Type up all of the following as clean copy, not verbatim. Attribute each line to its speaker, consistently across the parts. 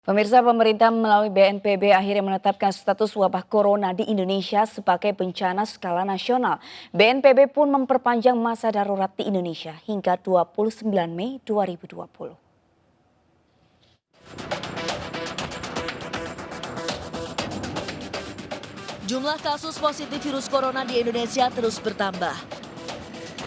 Speaker 1: Pemirsa, pemerintah melalui BNPB akhirnya menetapkan status wabah corona di Indonesia sebagai bencana skala nasional. BNPB pun memperpanjang masa darurat di Indonesia hingga 29 Mei 2020.
Speaker 2: Jumlah kasus positif virus corona di Indonesia terus bertambah.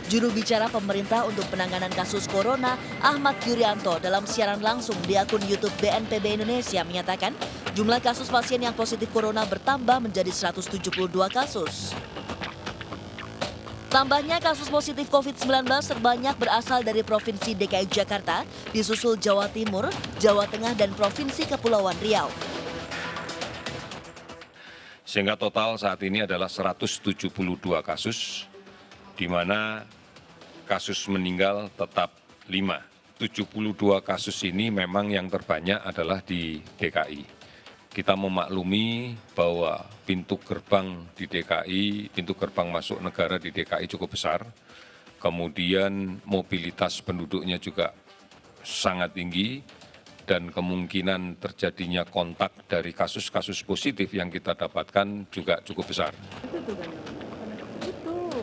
Speaker 2: Juru bicara pemerintah untuk penanganan kasus corona, Ahmad Yuryanto, dalam siaran langsung di akun YouTube BNPB Indonesia menyatakan jumlah kasus pasien yang positif corona bertambah menjadi 172 kasus. Tambahnya kasus positif COVID-19 terbanyak berasal dari Provinsi DKI Jakarta, disusul Jawa Timur, Jawa Tengah, dan Provinsi Kepulauan Riau.
Speaker 3: Sehingga total saat ini adalah 172 kasus, di mana kasus meninggal tetap 5. 72 kasus ini memang yang terbanyak adalah di DKI. Kita memaklumi bahwa pintu gerbang di DKI, pintu gerbang masuk negara di DKI cukup besar. Kemudian mobilitas penduduknya juga sangat tinggi dan kemungkinan terjadinya kontak dari kasus-kasus positif yang kita dapatkan juga cukup besar.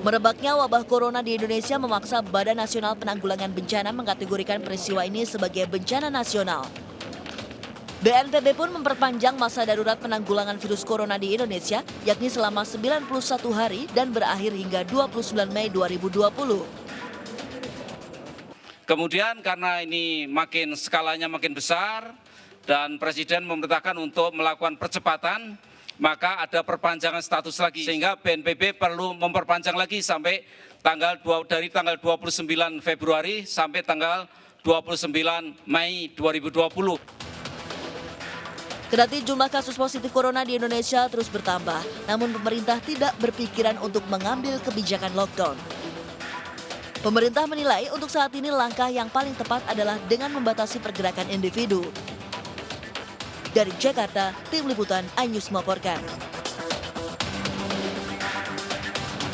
Speaker 2: Merebaknya wabah corona di Indonesia memaksa Badan Nasional Penanggulangan Bencana mengkategorikan peristiwa ini sebagai bencana nasional. BNPB pun memperpanjang masa darurat penanggulangan virus corona di Indonesia, yakni selama 91 hari dan berakhir hingga 29 Mei 2020.
Speaker 4: Kemudian karena ini skalanya makin besar dan Presiden memerintahkan untuk melakukan percepatan, maka ada perpanjangan status lagi sehingga BNPB perlu memperpanjang lagi sampai dari tanggal 29 Februari sampai tanggal 29 Mei 2020.
Speaker 2: Kendati jumlah kasus positif corona di Indonesia terus bertambah, namun pemerintah tidak berpikiran untuk mengambil kebijakan lockdown. Pemerintah menilai untuk saat ini langkah yang paling tepat adalah dengan membatasi pergerakan individu. Dari Jakarta, Tim Liputan iNews melaporkan.